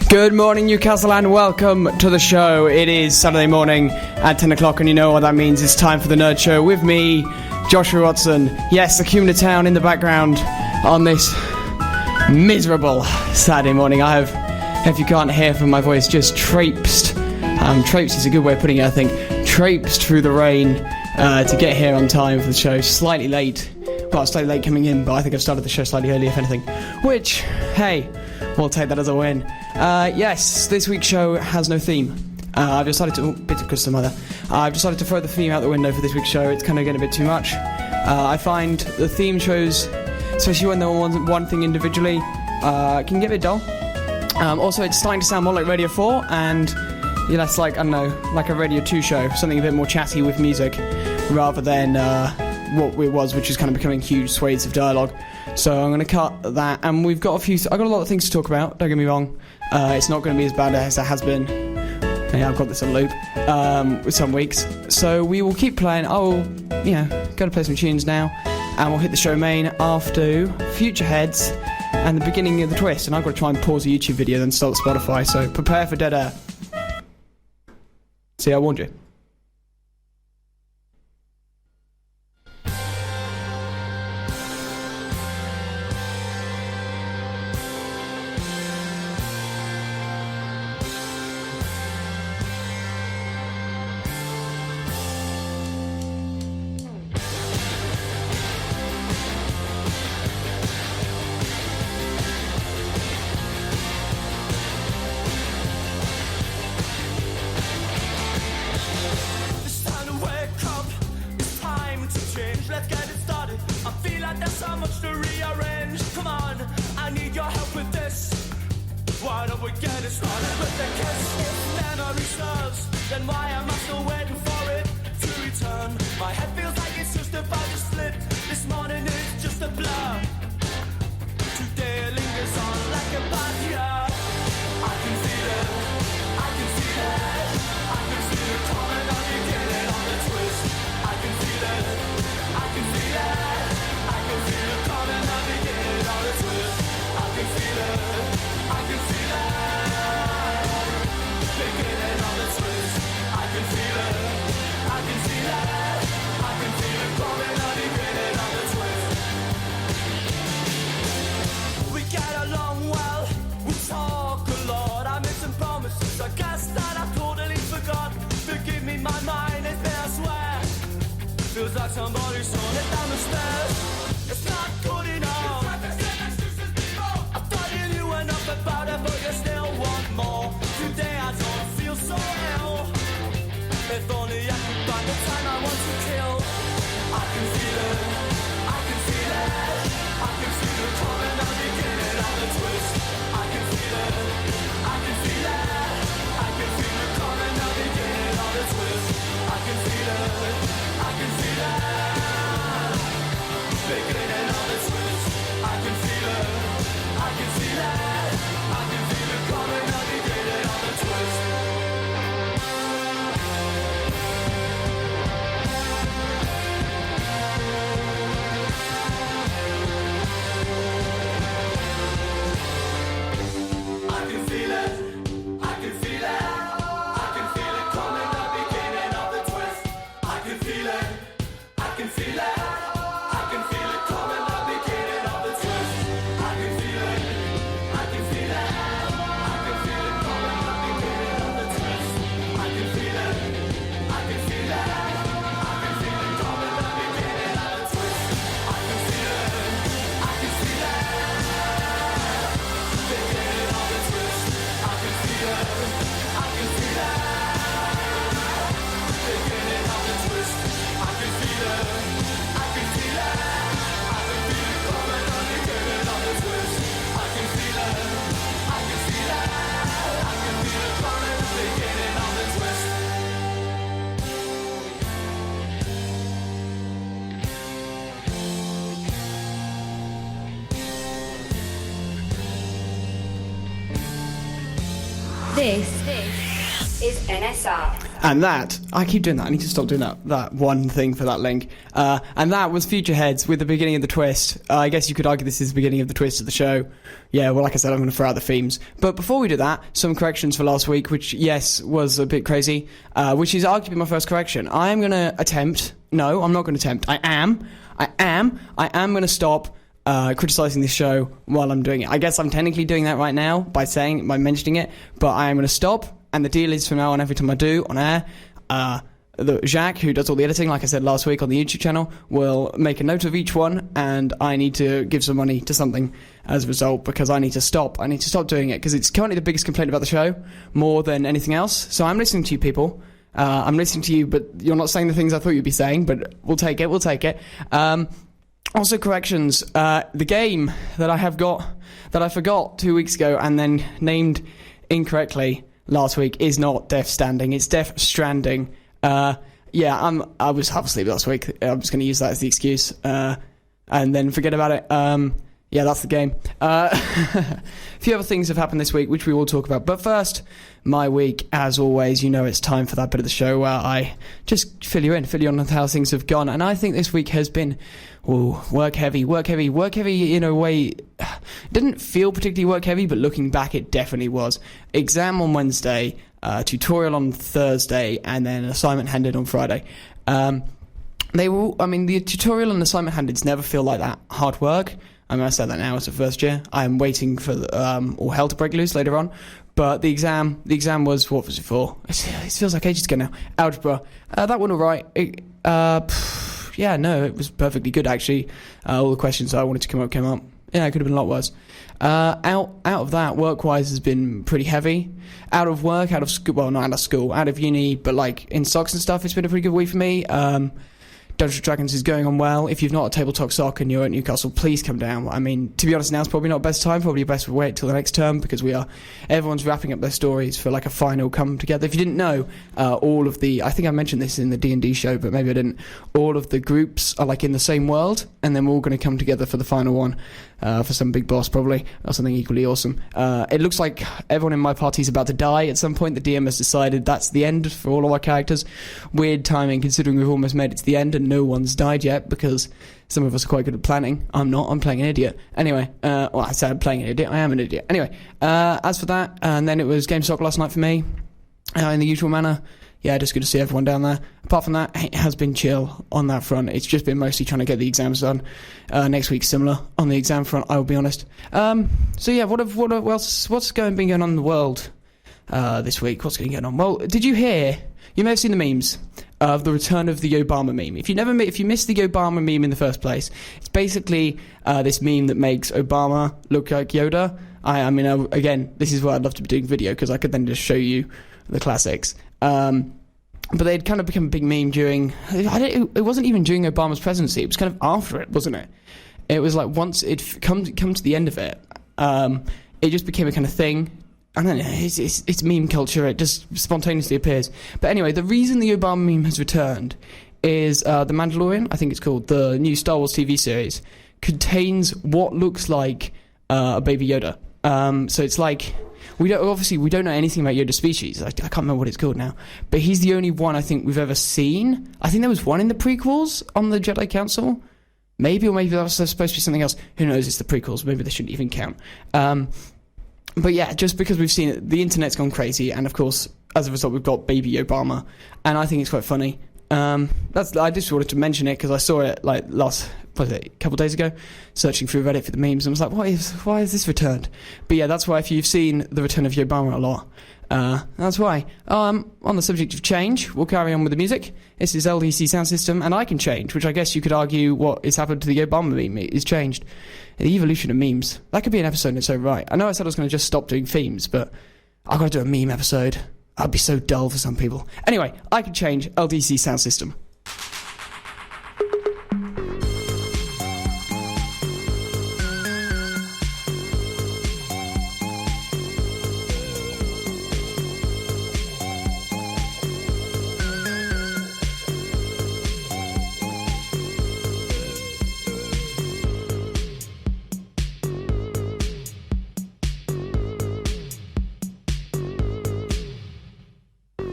Good morning, Newcastle, and welcome to the show. It is Saturday morning at 10 o'clock, and you know what that means. It's time for the Nerd Show with me, Joshua Watson. Yes, the Cumula town in the background on this miserable Saturday morning. I have, if you can't hear from my voice, just traipsed. Traipsed is a good way of putting it, I think. Traipsed through the rain to get here on time for the show. Slightly late. Well, slightly late coming in, but I think I've started the show slightly early, if anything. Which, hey, we'll take that as a win. Yes, this week's show has no theme. I've decided to... bit of custom mother. I've decided to throw the theme out the window for this week's show. It's kind of getting a bit too much. I find the theme shows, especially when they're one thing individually, can get a bit dull. Also, it's starting to sound more like Radio 4, and less like, I don't know, like a Radio 2 show. Something a bit more chatty with music, rather than what it was, which is kind of becoming huge swathes of dialogue. So I'm going to cut that, and we've got I've got a lot of things to talk about, don't get me wrong. It's not going to be as bad as it has been. Yeah, I've got this on loop with some weeks. So we will keep playing. I will, go to play some tunes now, and we'll hit the show main after Future Heads and the beginning of the twist. And I've got to try and pause a YouTube video, then start Spotify, so prepare for dead air. See, I warned you. This is NSR. And that, I keep doing that, I need to stop doing that one thing for that link. And that was Future Heads with the beginning of the twist. I guess you could argue this is the beginning of the twist of the show. Yeah, well, like I said, I'm going to throw out the themes. But before we do that, some corrections for last week, which, yes, was a bit crazy, which is arguably my first correction. I am going to attempt, no, I'm not going to attempt, I am going to stop criticizing this show while I'm doing it. I guess I'm technically doing that right now by mentioning it, but I am going to stop, and the deal is from now on, every time I do on air, Jacques, who does all the editing, like I said last week on the YouTube channel, will make a note of each one, and I need to give some money to something as a result, because I need to stop doing it, because it's currently the biggest complaint about the show, more than anything else. So I'm listening to you people. I'm listening to you, but you're not saying the things I thought you'd be saying, but we'll take it. Also, corrections. The game that I forgot 2 weeks ago and then named incorrectly last week is not Death Standing. It's Death Stranding. I was half asleep last week. I'm just going to use that as the excuse and then forget about it. That's the game. A few other things have happened this week, which we will talk about. But first, my week, as always, it's time for that bit of the show where I just fill you in on how things have gone. And I think this week has been work heavy in a way. It didn't feel particularly work heavy, but looking back, it definitely was. Exam on Wednesday, tutorial on Thursday, and then an assignment handed on Friday. The tutorial and assignment handeds never feel like that hard work. I say that now as a first year. I'm waiting for all hell to break loose later on. But the exam was, what was it for? It feels like ages ago now. Algebra. That went all right. It was perfectly good, actually. All the questions I wanted to come up came up. Yeah, it could have been a lot worse. Out of that, work-wise, has been pretty heavy. Out of work, out of school, well, not out of school, out of uni, but like in stocks and stuff, it's been a pretty good week for me. Dungeons & Dragons is going on well. If you've not a tabletop sock and you're at Newcastle, please come down. I mean, to be honest, now's probably not the best time. Probably best to wait till the next term, because everyone's wrapping up their stories for like a final come together. If you didn't know, I think I mentioned this in the D&D show, but maybe I didn't. All of the groups are like in the same world, and then we're all going to come together for the final one, for some big boss probably, or something equally awesome. It looks like everyone in my party is about to die at some point. The DM has decided that's the end for all of our characters. Weird timing, considering we've almost made it to the end and no one's died yet, because some of us are quite good at planning. I'm not. I'm playing an idiot. Anyway, I said I'm playing an idiot. I am an idiot. Anyway, as for that, and then it was GameStop last night for me, in the usual manner. Yeah, just good to see everyone down there. Apart from that, it has been chill on that front. It's just been mostly trying to get the exams done. Next week's similar on the exam front, I will be honest. What's been going on in the world this week? What's going on? Well, did you hear? You may have seen the memes of the return of the Obama meme. If you missed the Obama meme in the first place, it's basically this meme that makes Obama look like Yoda. Again, this is why I'd love to be doing video, because I could then just show you the classics. But they'd kind of become a big meme during... It wasn't even during Obama's presidency. It was kind of after it, wasn't it? It was like once it come to the end of it, it just became a kind of thing. I don't know, it's meme culture. It just spontaneously appears. But anyway, the reason the Obama meme has returned is The Mandalorian, I think it's called, the new Star Wars TV series, contains what looks like a baby Yoda. So it's like... We don't know anything about Yoda's species. I can't remember what it's called now. But he's the only one I think we've ever seen. I think there was one in the prequels on the Jedi Council. Maybe that was supposed to be something else. Who knows? It's the prequels. Maybe they shouldn't even count. But yeah, just because we've seen it, the internet's gone crazy. And of course, as a result, we've got baby Obama. And I think it's quite funny. I just wanted to mention it because I saw it like a couple of days ago, searching through Reddit for the memes, and was like, why is this returned? But yeah, that's why if you've seen the return of Obama a lot, that's why. On the subject of change, we'll carry on with the music. This is LDC Sound System, and I Can Change, which I guess you could argue what has happened to the Obama meme is changed. The evolution of memes. That could be an episode in its own right. I know I said I was going to just stop doing themes, but I've got to do a meme episode. That'd be so dull for some people. Anyway, I Can Change, LDC Sound System.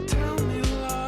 Tell me why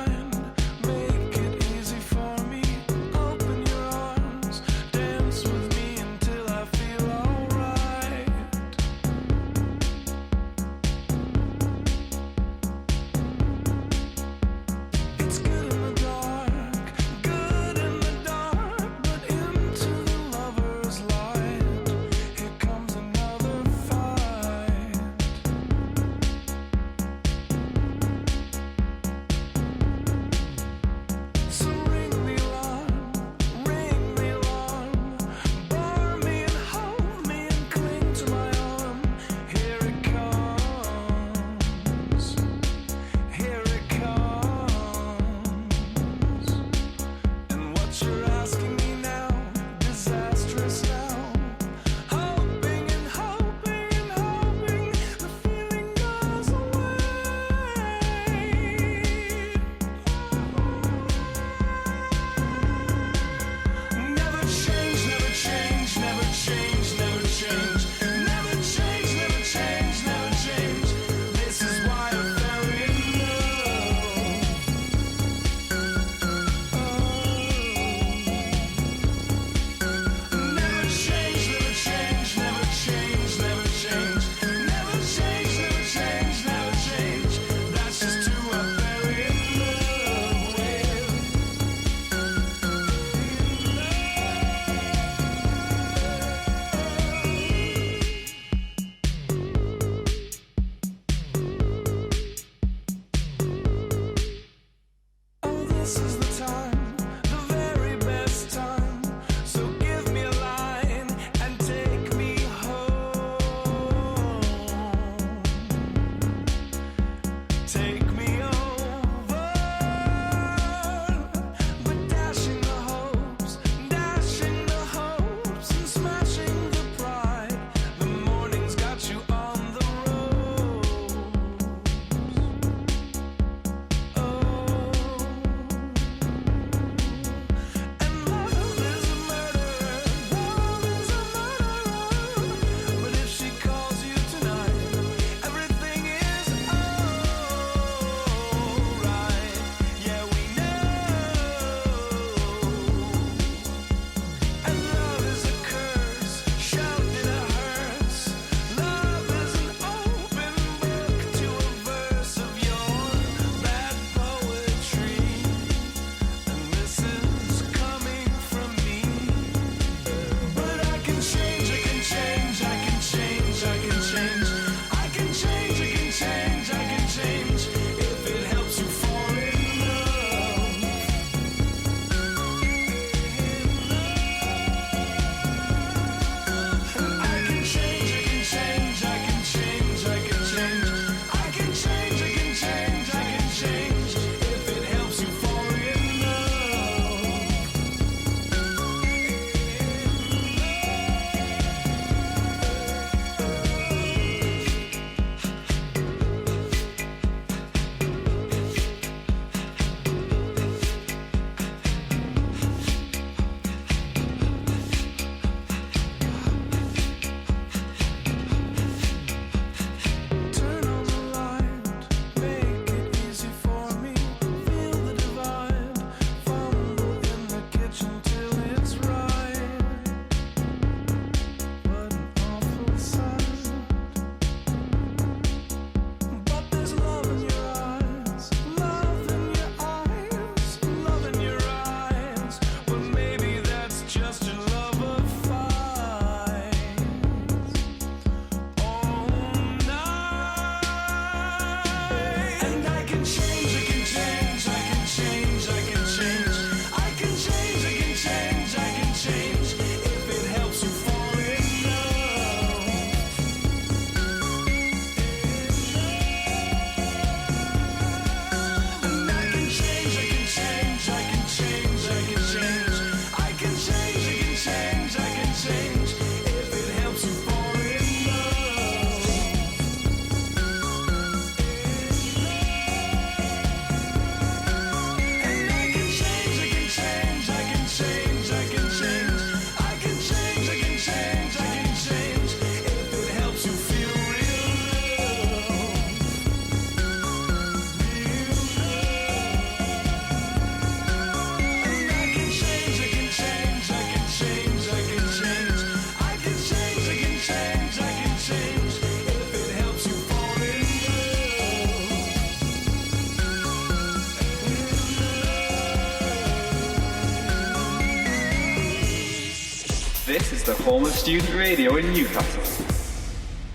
the home of student radio in Newcastle.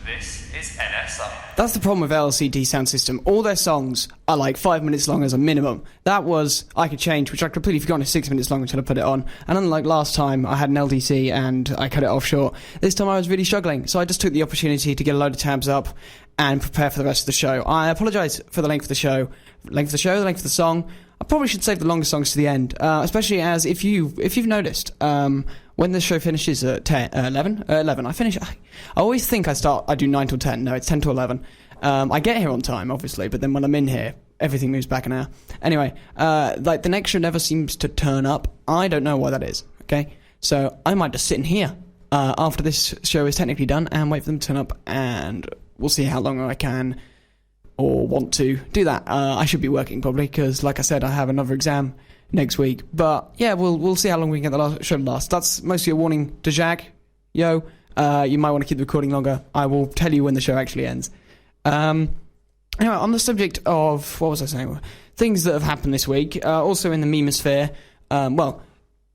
This is NSI. That's the problem with LCD sound system. All their songs are like 5 minutes long as a minimum. That was I Could Change, which I completely forgot is 6 minutes long until I put it on. And unlike last time, I had an LDC and I cut it off short. This time I was really struggling, so I just took the opportunity to get a load of tabs up and prepare for the rest of the show. I apologise for the length of the show. The length of the song. I probably should save the longest songs to the end, especially as if you've noticed, when the show finishes at 11, I always think I do 9 till 10. No, it's 10 to 11. I get here on time, obviously, but then when I'm in here, everything moves back an hour. Anyway, like the next show never seems to turn up. I don't know why that is, okay? So I might just sit in here after this show is technically done and wait for them to turn up, and we'll see how long I can or want to do that. I should be working probably, because like I said, I have another exam next week. But yeah, we'll see how long we can get the show to last. That's mostly a warning to Jack. Yo, you might want to keep the recording longer. I will tell you when the show actually ends. Anyway, on the subject of, what was I saying? Things that have happened this week, also in the memosphere, well,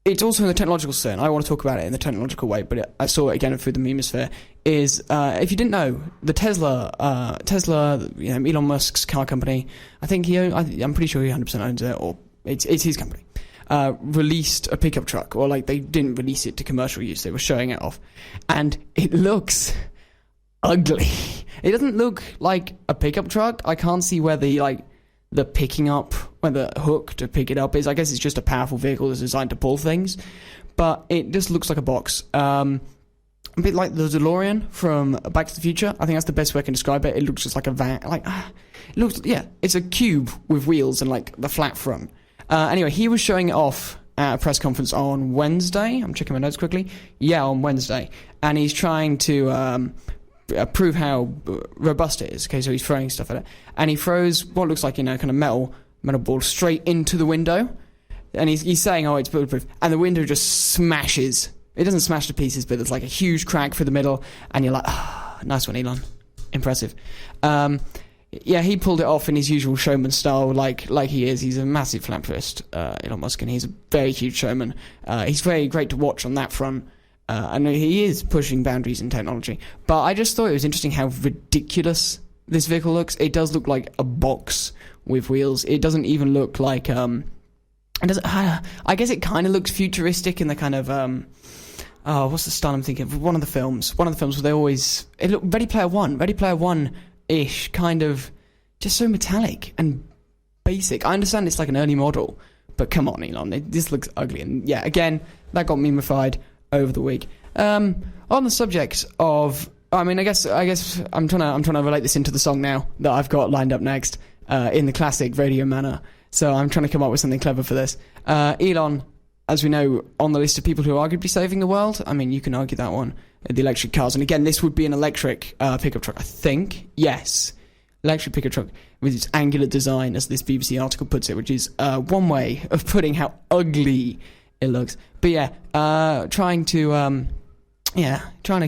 it's also in the technological sphere. I want to talk about it in the technological way, but I saw it again through the memosphere. Is if you didn't know, the Tesla, Elon Musk's car company, I'm pretty sure he 100% owns it, or it's his company, released a pickup truck, or like they didn't release it to commercial use, they were showing it off, and it looks ugly. It doesn't look like a pickup truck. I can't see where the picking up, where the hook to pick it up is. I guess it's just a powerful vehicle that's designed to pull things, but it just looks like a box. A bit like the DeLorean from Back to the Future. I think that's the best way I can describe it. It looks just like a van. It's a cube with wheels and like the flat front. Anyway, he was showing it off at a press conference on Wednesday. I'm checking my notes quickly. Yeah, on Wednesday. And he's trying to prove how robust it is. Okay, so he's throwing stuff at it. And he throws what looks like, kind of metal ball straight into the window. And he's saying, oh, it's bulletproof. And the window just smashes. It doesn't smash to pieces, but there's like a huge crack through the middle, and you're like, nice one, Elon. Impressive. Yeah, he pulled it off in his usual showman style, like he is. He's a massive philanthropist, Elon Musk, and he's a very huge showman. He's very great to watch on that front. I know he is pushing boundaries in technology, but I just thought it was interesting how ridiculous this vehicle looks. It does look like a box with wheels. It doesn't even look like I guess it kind of looks futuristic in the kind of what's the style I'm thinking of? One of the films where they always, it looked Ready Player One-ish, kind of just so metallic and basic. I understand it's like an early model, but come on, Elon, this looks ugly. And yeah, again, that got memeified over the week. On the subject of, I guess I'm trying to relate this into the song now that I've got lined up next, in the classic radio manner. So I'm trying to come up with something clever for this. Elon, as we know, on the list of people who are arguably saving the world. I mean, you can argue that one. The electric cars. And again, this would be an electric pickup truck, I think. Yes. Electric pickup truck with its angular design, as this BBC article puts it, which is one way of putting how ugly it looks. But yeah, trying to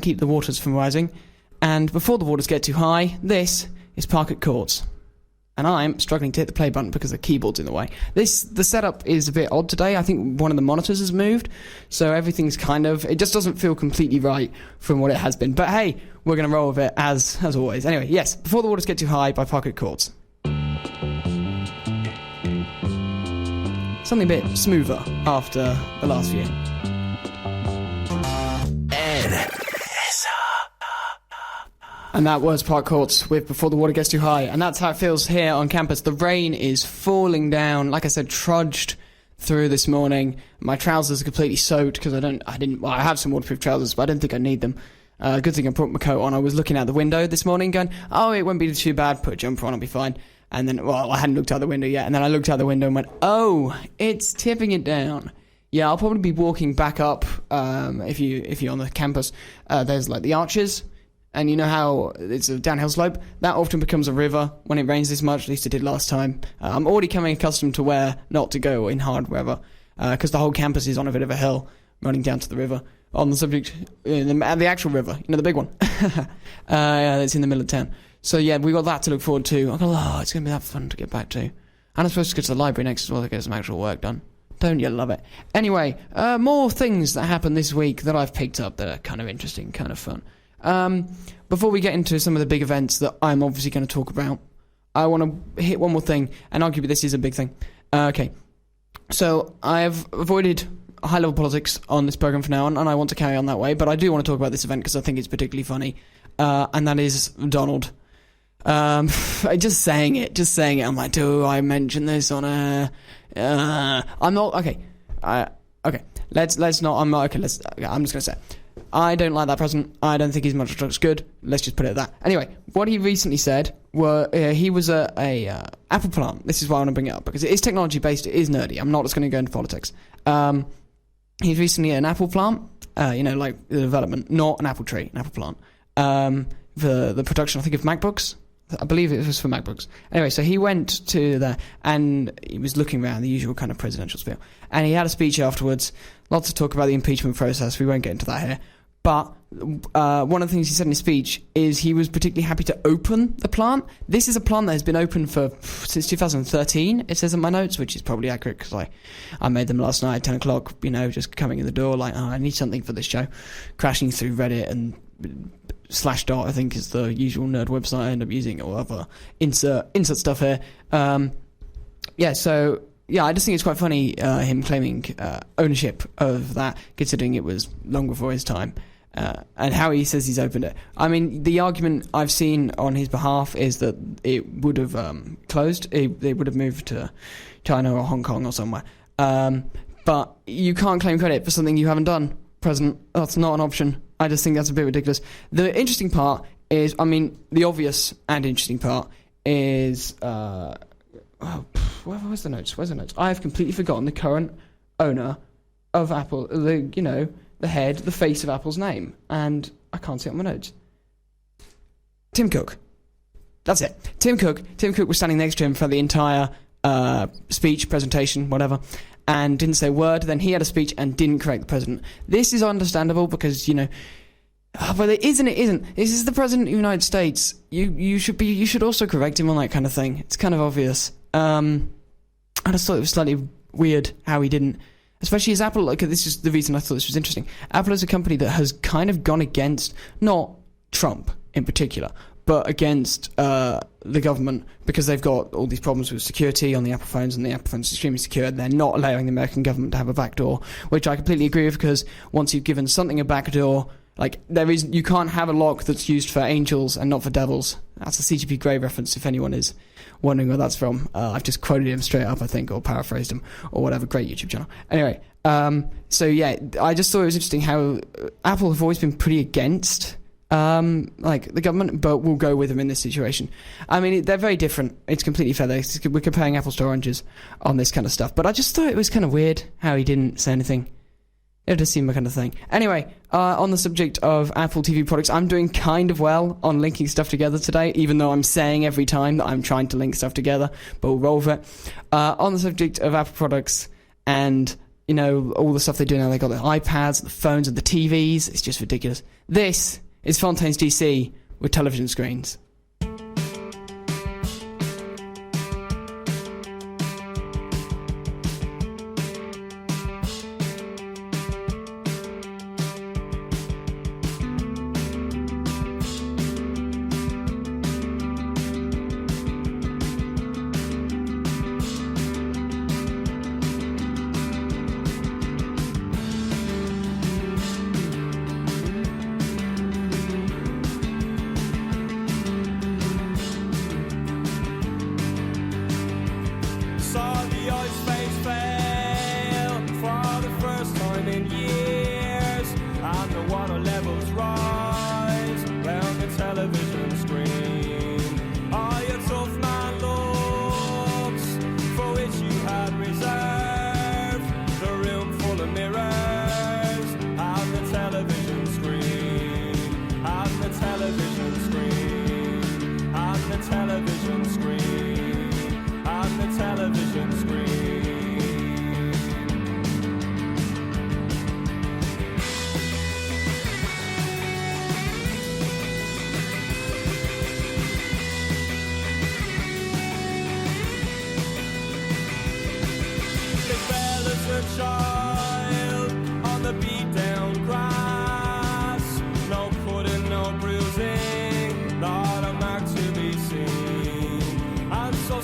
keep the waters from rising. And before the waters get too high, this is Parquet Courts. And I'm struggling to hit the play button because the keyboard's in the way. The setup is a bit odd today. I think one of the monitors has moved, so everything's it just doesn't feel completely right from what it has been. But hey, we're going to roll with it as always. Anyway, yes, Before the Waters Get Too High by Parquet Courts. Something a bit smoother after the last few. And that was Parquet Courts with Before the Water Gets Too High. And that's how it feels here on campus. The rain is falling down. Like I said, trudged through this morning. My trousers are completely soaked because I have some waterproof trousers, but I don't think I need them. Good thing I put my coat on. I was looking out the window this morning going, oh, it won't be too bad. Put a jumper on, I'll be fine. And then, I hadn't looked out the window yet. And then I looked out the window and went, oh, it's tipping it down. Yeah, I'll probably be walking back up, if you're on the campus. There's like the arches. And you know how it's a downhill slope? That often becomes a river when it rains this much, at least it did last time. I'm already coming accustomed to where not to go in hard weather, because the whole campus is on a bit of a hill running down to the river. On the subject, the actual river, the big one. It's in the middle of town. So yeah, we got that to look forward to. I go, it's going to be that fun to get back to. And I'm supposed to go to the library next as well to get some actual work done. Don't you love it? Anyway, more things that happened this week that I've picked up that are kind of interesting, kind of fun. Before we get into some of the big events that I'm obviously going to talk about, I want to hit one more thing, and arguably this is a big thing. Okay, so I've avoided high-level politics on this program for now, and I want to carry on that way, but I do want to talk about this event because I think it's particularly funny, and that is Donald. Just saying it, I'm like, do I mention this on a... I'm not... Okay, okay, let's not... I'm not... Okay, I'm just going to say it. I don't like that president. I don't think his much looks good. Let's just put it at that. Anyway, what he recently said were he was a apple plant. This is why I want to bring it up, because it is technology based. It is nerdy. I'm not just going to go into politics. He's recently an apple plant. Like the development, not an apple tree, an apple plant. For the production, I think, of MacBooks. I believe it was for MacBooks. Anyway, so he went to there, and he was looking around the usual kind of presidential spiel. And he had a speech afterwards. Lots of talk about the impeachment process. We won't get into that here. But one of the things he said in his speech is he was particularly happy to open the plant. This is a plant that has been open since 2013, it says in my notes, which is probably accurate because I made them last night at 10 o'clock, just coming in the door like, I need something for this show. Crashing through Reddit and Slashdot, I think, is the usual nerd website I end up using, or other insert stuff here. I just think it's quite funny, him claiming ownership of that, considering it was long before his time, and how he says he's opened it. I mean, the argument I've seen on his behalf is that it would have closed. They would have moved to China or Hong Kong or somewhere. But you can't claim credit for something you haven't done, President. That's not an option. I just think that's a bit ridiculous. The interesting part is, the obvious and interesting part is... where's the notes? I have completely forgotten the current owner of Apple, the head, the face of Apple's name, and I can't see it on my notes. Tim Cook. That's it. Tim Cook was standing next to him for the entire speech, presentation, whatever, and didn't say a word. Then he had a speech and didn't correct the president. This is understandable because, but it isn't. This is the president of the United States. You should also correct him on that kind of thing. It's kind of obvious. I just thought it was slightly weird how he didn't, especially as Apple. This is the reason I thought this was interesting. Apple is a company that has kind of gone against, not Trump in particular, but against the government, because they've got all these problems with security on the Apple phones, and the Apple phones are extremely secure, and they're not allowing the American government to have a backdoor, which I completely agree with, because once you've given something a backdoor, you can't have a lock that's used for angels and not for devils. That's a CGP Grey reference, if anyone is wondering where that's from. I've just quoted him straight up, I think, or paraphrased him, or whatever. Great YouTube channel. Anyway, I just thought it was interesting how Apple have always been pretty against the government, but we'll go with them in this situation. They're very different. It's completely fair. We're comparing apples to oranges on this kind of stuff, but I just thought it was kind of weird how he didn't say anything. It just seemed my kind of thing. Anyway, on the subject of Apple TV products, I'm doing kind of well on linking stuff together today, even though I'm saying every time that I'm trying to link stuff together, but we'll roll with it. On the subject of Apple products and, all the stuff they do now, they got the iPads, the phones, and the TVs. It's just ridiculous. This is Fontaine's DC with television screens.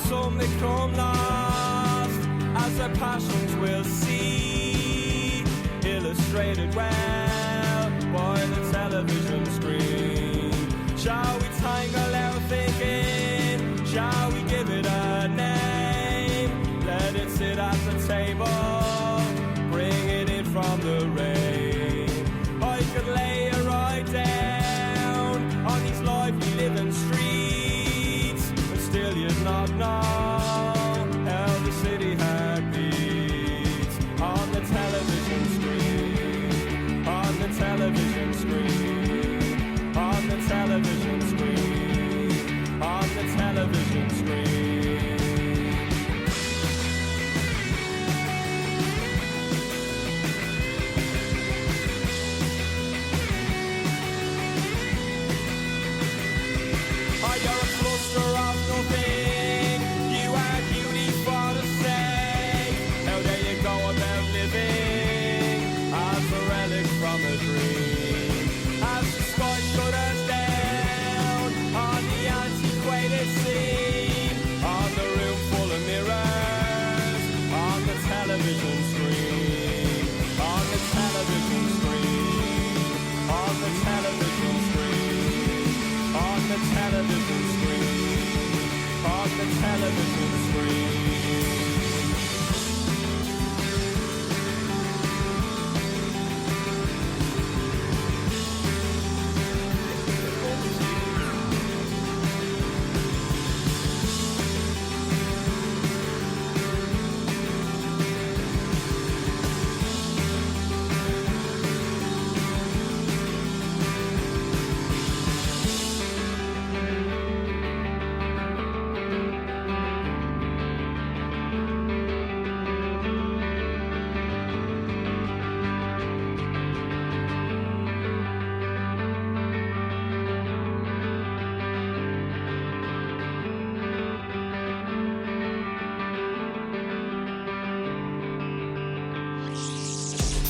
some become lost, as their passions will see, illustrated well by the television screen. Shall we tangle our thinking? Shall we give it a name? Let it sit at the table, bring it in from the rain. I could lay it right down on these lively living streets, but still you'd not know how the city had beats. On the television screen, on the television screen, on the television screen, on the television screen.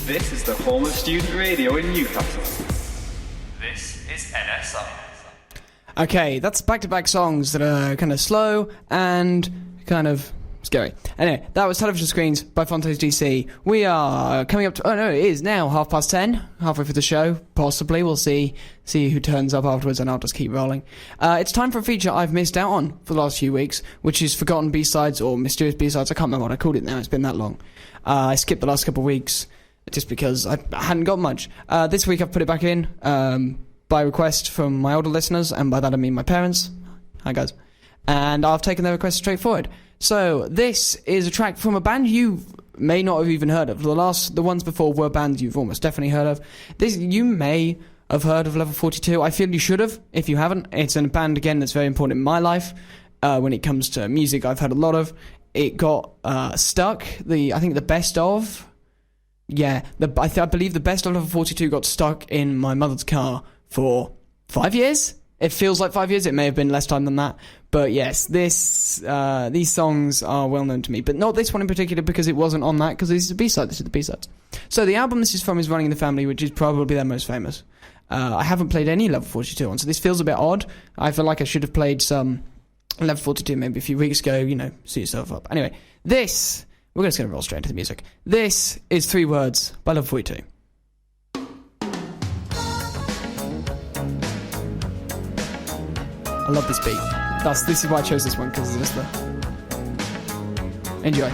This is the home of student radio in Newcastle. This is NSI. Okay, that's back-to-back songs that are kind of slow and kind of scary. Anyway, that was Television Screens by Fontes DC. We are coming up to... Oh, no, it is now 10:30, halfway through the show. Possibly. We'll see who turns up afterwards, and I'll just keep rolling. It's time for a feature I've missed out on for the last few weeks, which is Forgotten B-Sides or Mysterious B-Sides. I can't remember what I called it now. It's been that long. I skipped the last couple of weeks just because I hadn't got much. This week I've put it back in by request from my older listeners, and by that I mean my parents. Hi, guys. And I've taken their request straight forward. So this is a track from a band you may not have even heard of. The ones before were bands you've almost definitely heard of. This you may have heard of Level 42. I feel you should have if you haven't. It's a band again that's very important in my life. When it comes to music, I've heard a lot of. It got stuck. I think the best of. Yeah, I believe the best of Level 42 got stuck in my mother's car for 5 years. It feels like 5 years. It may have been less time than that. But yes, these songs are well known to me. But not this one in particular because it wasn't on that, because this is a B-side. This is the B-sides. So the album this is from is Running in the Family, which is probably their most famous. I haven't played any Level 42 on, so this feels a bit odd. I feel like I should have played some Level 42 maybe a few weeks ago, suit yourself up. Anyway, we're just going to roll straight into the music. This is 3 Words by Level 42. I love this beat. This is why I chose this one, because it's just the... Enjoy.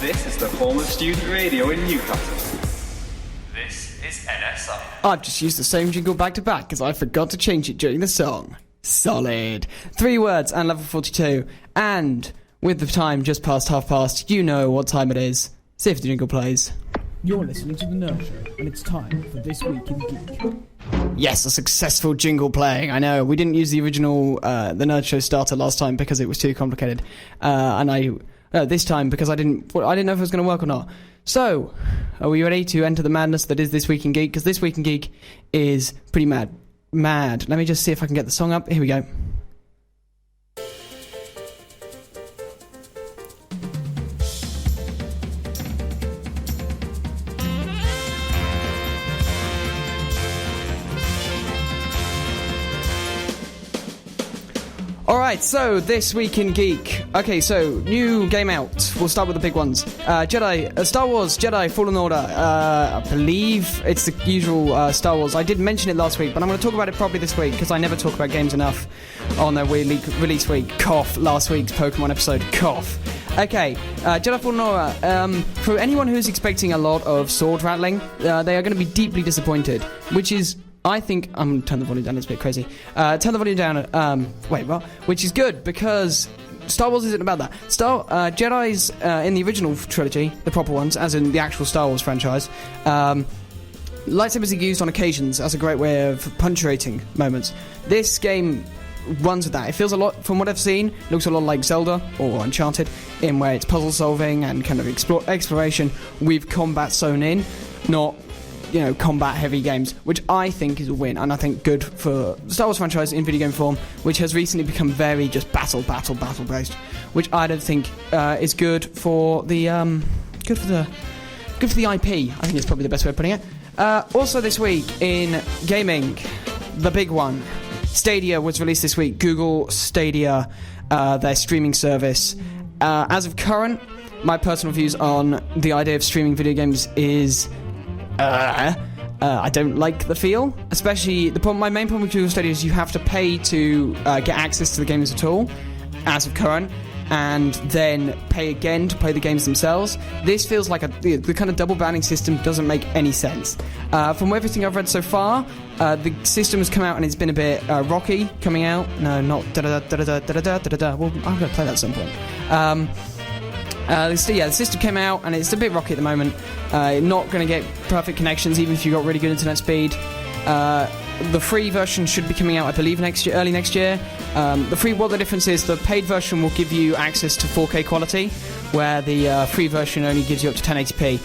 This is the home of student radio in Newcastle. This is NSI. I've just used the same jingle back to back because I forgot to change it during the song. Solid. 3 words and level 42. And with the time just past past, you know what time it is. See if the jingle plays. You're listening to The Nerd Show, and it's time for This Week in Geek. Yes, a successful jingle playing. I know. We didn't use the original The Nerd Show starter last time because it was too complicated. This time because I didn't know if it was going to work or not. So, are we ready to enter the madness that is This Week in Geek? Because This Week in Geek is pretty mad. Let me just see if I can get the song up. Here we go. Alright, so This Week in Geek. Okay, so new game out. We'll start with the big ones. Star Wars Jedi Fallen Order. I believe it's the usual Star Wars. I did mention it last week, but I'm going to talk about it properly this week because I never talk about games enough on their release week. Cough. Last week's Pokemon episode. Cough. Okay, Jedi Fallen Order. For anyone who's expecting a lot of sword rattling, they are going to be deeply disappointed, which is... I think I'm going to turn the volume down, it's a bit crazy. Turn the volume down, which is good, because Star Wars isn't about that. Jedi's, in the original trilogy, the proper ones, as in the actual Star Wars franchise, lightsabers are used on occasions as a great way of punctuating moments. This game runs with that. It feels a lot, from what I've seen, looks a lot like Zelda, or Uncharted, in where it's puzzle solving and kind of exploration with combat sewn in, not... combat heavy games, which I think is a win, and I think good for the Star Wars franchise in video game form, which has recently become very just battle based, which I don't think is good for the good for the IP. I think it's probably the best way of putting it. Also this week in gaming, the big one, Stadia was released this week. Google Stadia, their streaming service. As of current, my personal views on the idea of streaming video games is I don't like the feel, especially my main problem with Google Stadia is you have to pay to get access to the games at all, as of current, and then pay again to play the games themselves. This feels like the kind of double banding system doesn't make any sense. From everything I've read so far, the system has come out and it's been a bit rocky coming out. No, not da-da-da-da-da-da-da-da-da. Well, I'm going to play that at some point. The system came out and it's a bit rocky at the moment. Not going to get perfect connections even if you've got really good internet speed. The free version should be coming out, I believe, early next year. The difference is the paid version will give you access to 4K quality, where the free version only gives you up to 1080p.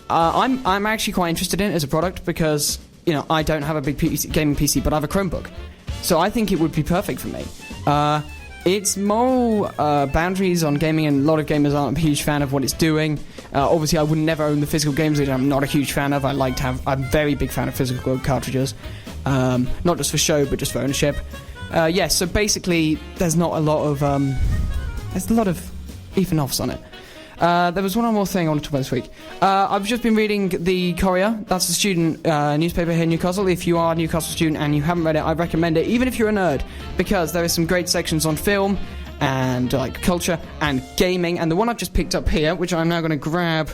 I'm actually quite interested in it as a product because I don't have a big gaming PC, but I have a Chromebook, so I think it would be perfect for me. It's moral boundaries on gaming, and a lot of gamers aren't a huge fan of what it's doing. Obviously, I would never own the physical games, which I'm not a huge fan of. I'm a very big fan of physical cartridges, not just for show, but just for ownership. So basically, there's not a lot of even offs on it. There was one more thing I wanted to talk about this week. I've just been reading The Courier. That's the student newspaper here in Newcastle. If you are a Newcastle student and you haven't read it, I recommend it, even if you're a nerd, because there are some great sections on film and culture and gaming. And the one I've just picked up here, which I'm now going to grab...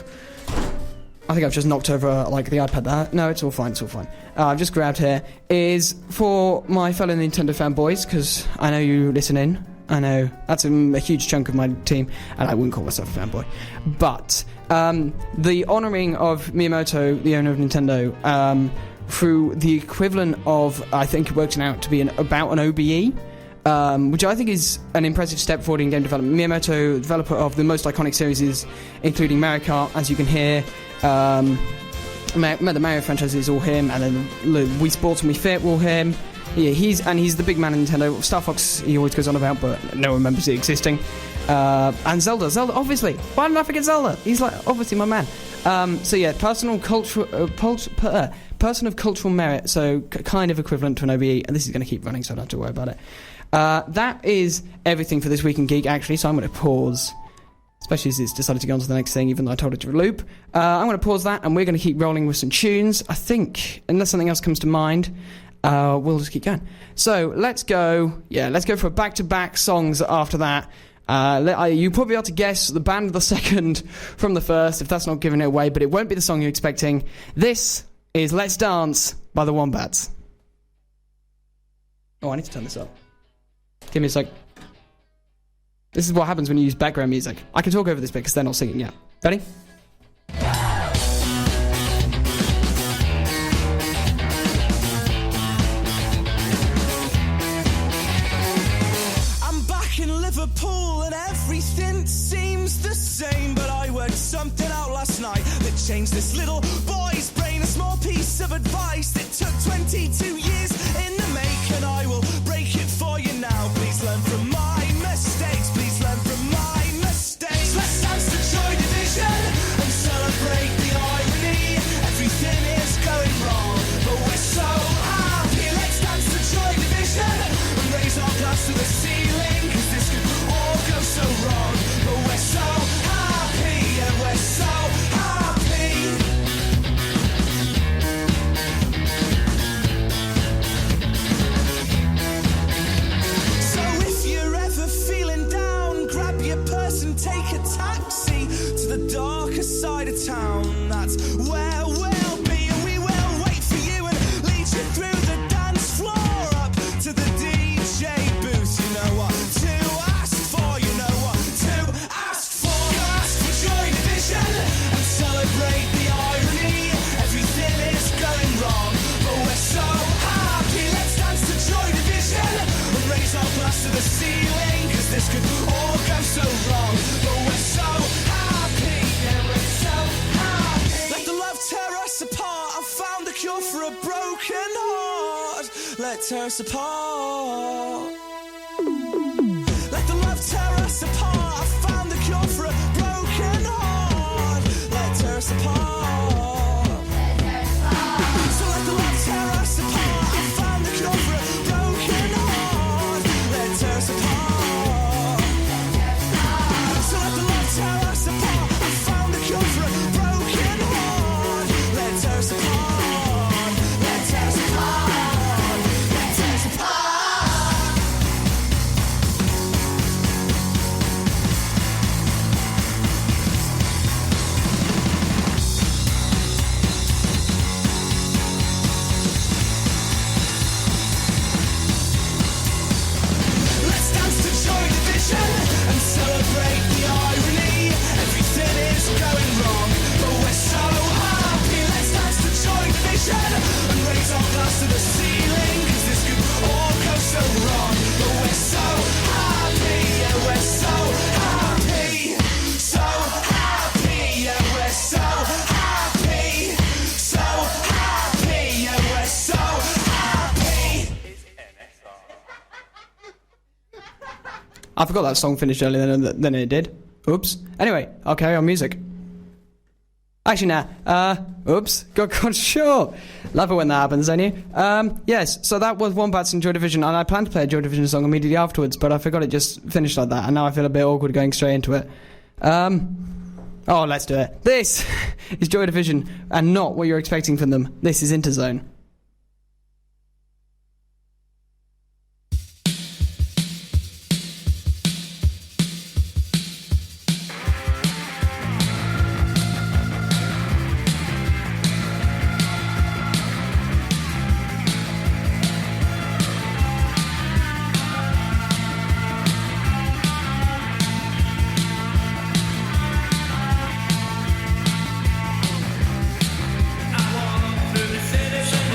I think I've just knocked over the iPad there. No, it's all fine. I've just grabbed here, is for my fellow Nintendo fanboys, because I know you listen in. I know that's a huge chunk of my team, and I wouldn't call myself a fanboy. But the honouring of Miyamoto, the owner of Nintendo, through the equivalent of, I think it works out to be about an OBE, which I think is an impressive step forward in game development. Miyamoto, developer of the most iconic series, including Mario Kart, as you can hear. The Mario franchise is all him, and then Wii Sports and Wii Fit were all him. Yeah, he's the big man in Nintendo. Star Fox he always goes on about, but no one remembers it existing. And Zelda, obviously. Why didn't I forget Zelda? He's obviously my man. Person of cultural merit, so kind of equivalent to an OBE, and this is going to keep running, so I don't have to worry about it. That is everything for this week in Geek, actually, so I'm going to pause, especially as it's decided to go on to the next thing, even though I told it to loop. I'm going to pause that, and we're going to keep rolling with some tunes. I think, unless something else comes to mind, we'll just keep going. So let's go for back-to-back songs after that. You probably ought to guess the band of the second from the first, if that's not giving it away, but it won't be the song you're expecting. This is Let's Dance by the Wombats. Oh, I need to turn this up. Give me a sec. This is what happens when you use background music. I can talk over this bit because they're not singing yet. Ready? Liverpool and everything seems the same, but I worked something out last night that changed this little boy's brain. A small piece of advice that took 22 years in the make, and I will break it for you now. Please learn from my mistakes. Please learn from my mistakes. Let's dance to Joy Division and celebrate the irony. Everything is going wrong, but we're so happy. Let's dance to Joy Division and raise our glass to the ceiling. So wrong, but we're so happy, and we're so happy. So if you're ever feeling down, grab your purse and take a taxi to the darker side of town. That's where we'll be, and we will wait for you and lead you through the dance floor up to the DJ booth. You know what to ask for, you know what to ask for. Ask for Joy Division and celebrate the irony. Everything is going wrong, but we're so happy. Let's dance to Joy Division and raise our glass to the ceiling, cause this could all go so wrong, but we're so happy, yeah, we're so happy. Let the love tear us apart. I found the cure for a broken heart. Let tear us apart. Let the love tear us apart. I found the cure for a broken heart. Let tear us apart. So let the love tear us apart. I found the cure for a broken heart. Let tear us apart. So let the love tear us apart. I found the cure for a broken heart. Let tear us apart. Let tear us apart. Let tear us apart. Let's dance to Joy Division and celebrate the irony. Everything is going wrong, but we're so happy. Let's dance to Joy Division and raise our glass to the ceiling, cause this could all go so wrong, but we're so happy, yeah, we're so happy. So happy, yeah, we're so happy. So happy, yeah, we're so happy. I forgot that song finished earlier than it did. Oops. Anyway, I'll carry on music. Actually, nah. Oops. God, sure. Love it when that happens, don't you? Yes, so that was Wombats and Joy Division, and I planned to play a Joy Division song immediately afterwards, but I forgot it just finished like that, and now I feel a bit awkward going straight into it. Oh, let's do it. This is Joy Division, and not what you're expecting from them. This is Interzone. I walk through the city.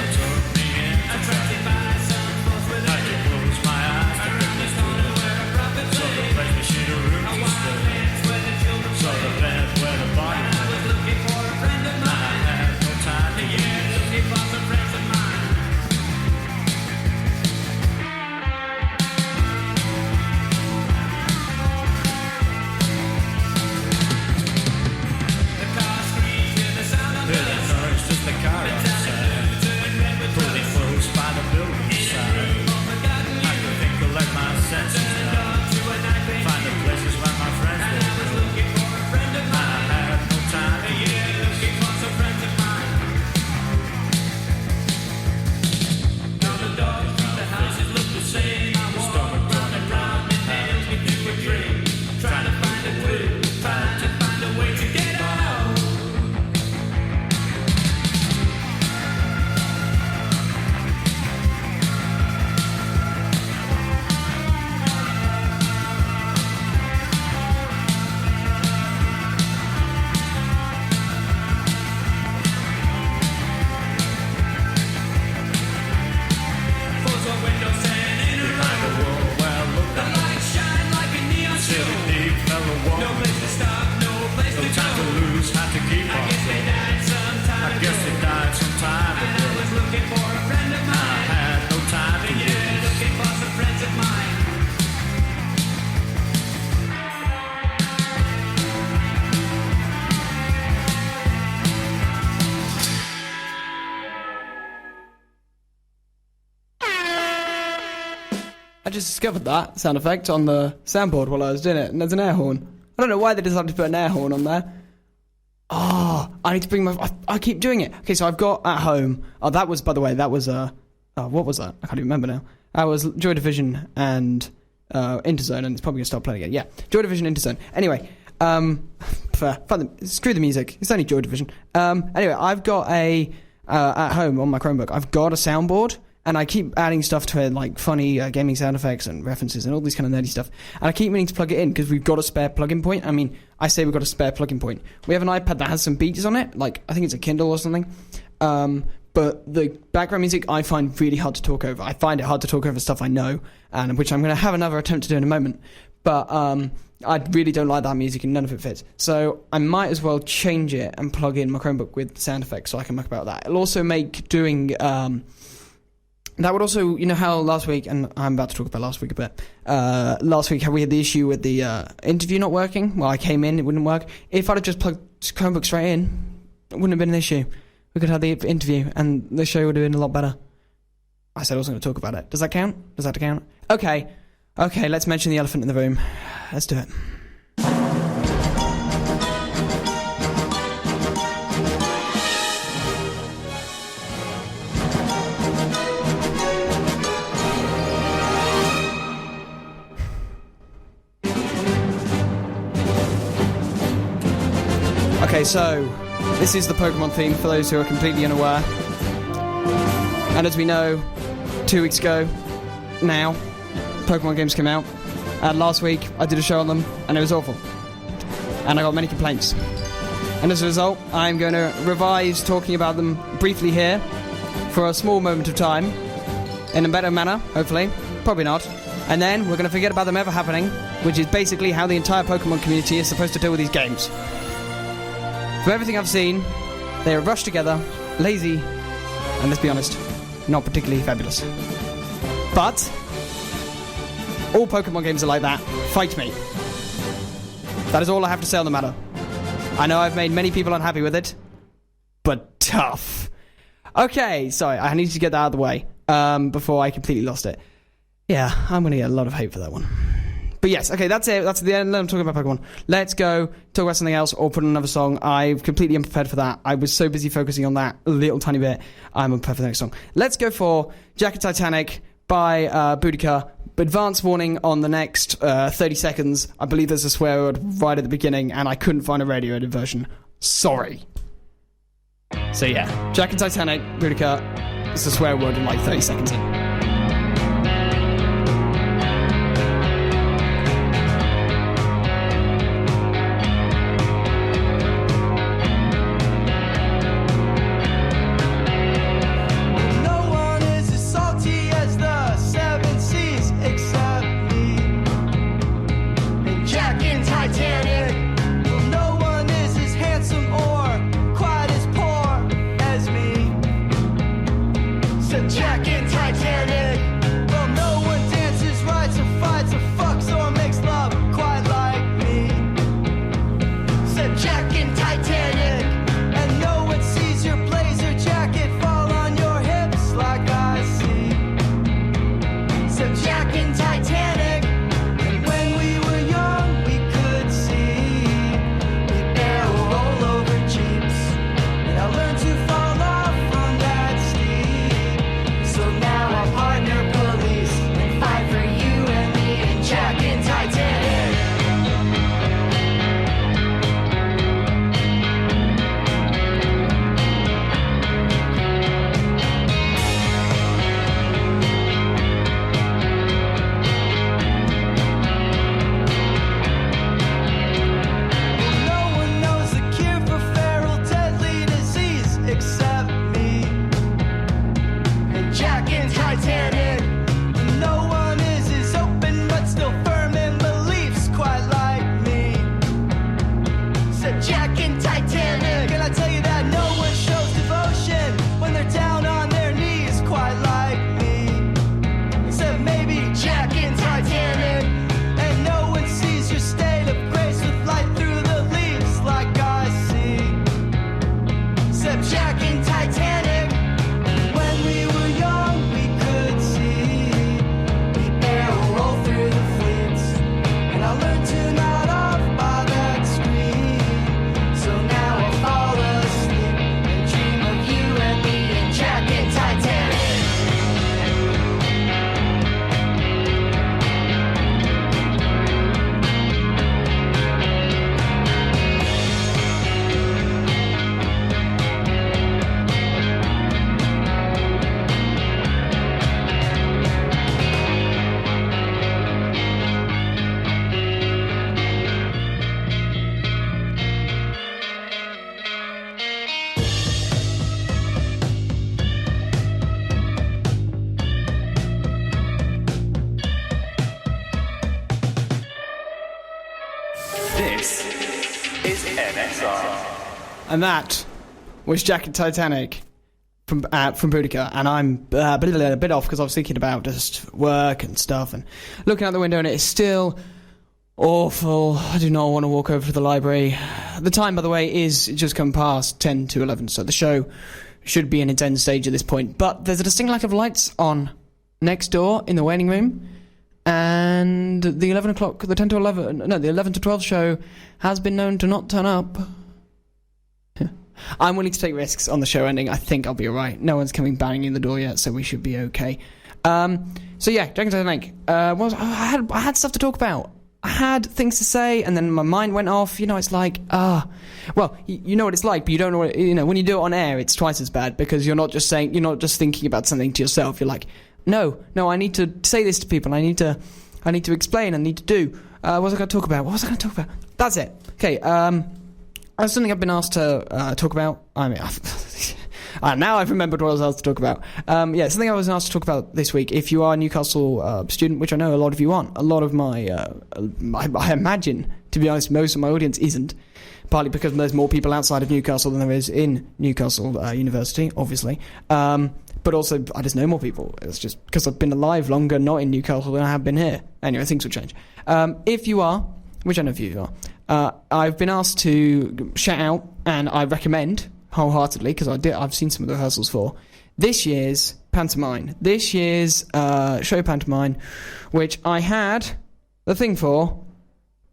I just discovered that sound effect on the soundboard while I was doing it, and there's an air horn. I don't know why they decided to put an air horn on there. Oh, I need to bring my... I keep doing it. Okay, so I've got at home... Oh, that was, by the way, that was... what was that? I can't even remember now. That was Joy Division and Interzone, and it's probably going to stop playing again. Yeah, Joy Division, Interzone. Anyway, screw the music. It's only Joy Division. Anyway, I've got at home on my Chromebook, I've got a soundboard, and I keep adding stuff to it, like funny gaming sound effects and references and all this kind of nerdy stuff. And I keep meaning to plug it in because we've got a spare plug-in point. I mean, I say we've got a spare plug-in point. We have an iPad that has some beats on it, like I think it's a Kindle or something. But the background music I find really hard to talk over. I find it hard to talk over stuff I know, and which I'm going to have another attempt to do in a moment. But I really don't like that music, and none of it fits. So I might as well change it and plug in my Chromebook with sound effects so I can muck about that. It'll also make doing... that would also, you know how last week, and I'm about to talk about last week a bit, last week how we had the issue with the interview not working? Well, I came in, it wouldn't work. If I'd have just plugged Chromebook straight in, it wouldn't have been an issue. We could have the interview, and the show would have been a lot better. I said I wasn't going to talk about it. Does that count? Does that count? Okay, let's mention the elephant in the room. Let's do it. Okay, so this is the Pokemon theme for those who are completely unaware. And as we know, 2 weeks ago, now, Pokemon games came out. And last week, I did a show on them, and it was awful. And I got many complaints. And as a result, I'm going to revise talking about them briefly here for a small moment of time, in a better manner, hopefully. Probably not. And then we're going to forget about them ever happening, which is basically how the entire Pokemon community is supposed to deal with these games. From everything I've seen, they are rushed together, lazy, and let's be honest, not particularly fabulous. But all Pokemon games are like that. Fight me. That is all I have to say on the matter. I know I've made many people unhappy with it, but tough. Okay, sorry, I need to get that out of the way before I completely lost it. Yeah, I'm going to get a lot of hate for that one. But yes, okay, that's it. That's the end. I'm talking about Pokemon. Let's go talk about something else or put on another song. I've completely unprepared for that. I was so busy focusing on that little tiny bit. I'm unprepared for the next song. Let's go for Jack and Titanic by Boudica. Advance warning on the next 30 seconds. I believe there's a swear word right at the beginning, and I couldn't find a radio edit version. Sorry. So yeah, Jack and Titanic, Boudica. It's a swear word in like 30 seconds in. And that was Jack and Titanic from Boudica, and I'm a bit off because I was thinking about just work and stuff and looking out the window, and it is still awful. I do not want to walk over to the library. The time, by the way, is just come past 10 to 11, so the show should be in its end stage at this point. But there's a distinct lack of lights on next door in the waiting room, and the 11 to 12 show has been known to not turn up. I'm willing to take risks on the show ending. I think I'll be alright. No one's coming banging in the door yet, so we should be okay. So yeah, Jack and Titanic. I had stuff to talk about. I had things to say, and then my mind went off. You know, it's like, well, you know what it's like, but you don't know what, when you do it on air, it's twice as bad, because you're not just thinking about something to yourself. You're like, no, I need to say this to people. I need to explain. I need to do. What was I going to talk about? That's it. Okay, that's something I've been asked to talk about. I mean, now I've remembered what I was asked to talk about. Something I was asked to talk about this week. If you are a Newcastle student, which I know a lot of you aren't, a lot of I imagine, to be honest, most of my audience isn't, partly because there's more people outside of Newcastle than there is in Newcastle University, obviously. But also, I just know more people. It's just because I've been alive longer, not in Newcastle, than I have been here. Anyway, things will change. If you are, which I know a few of you are, I've been asked to shout out, and I recommend wholeheartedly, because I've seen some of the rehearsals for this year's pantomime, this year's show pantomime, which I had the thing for,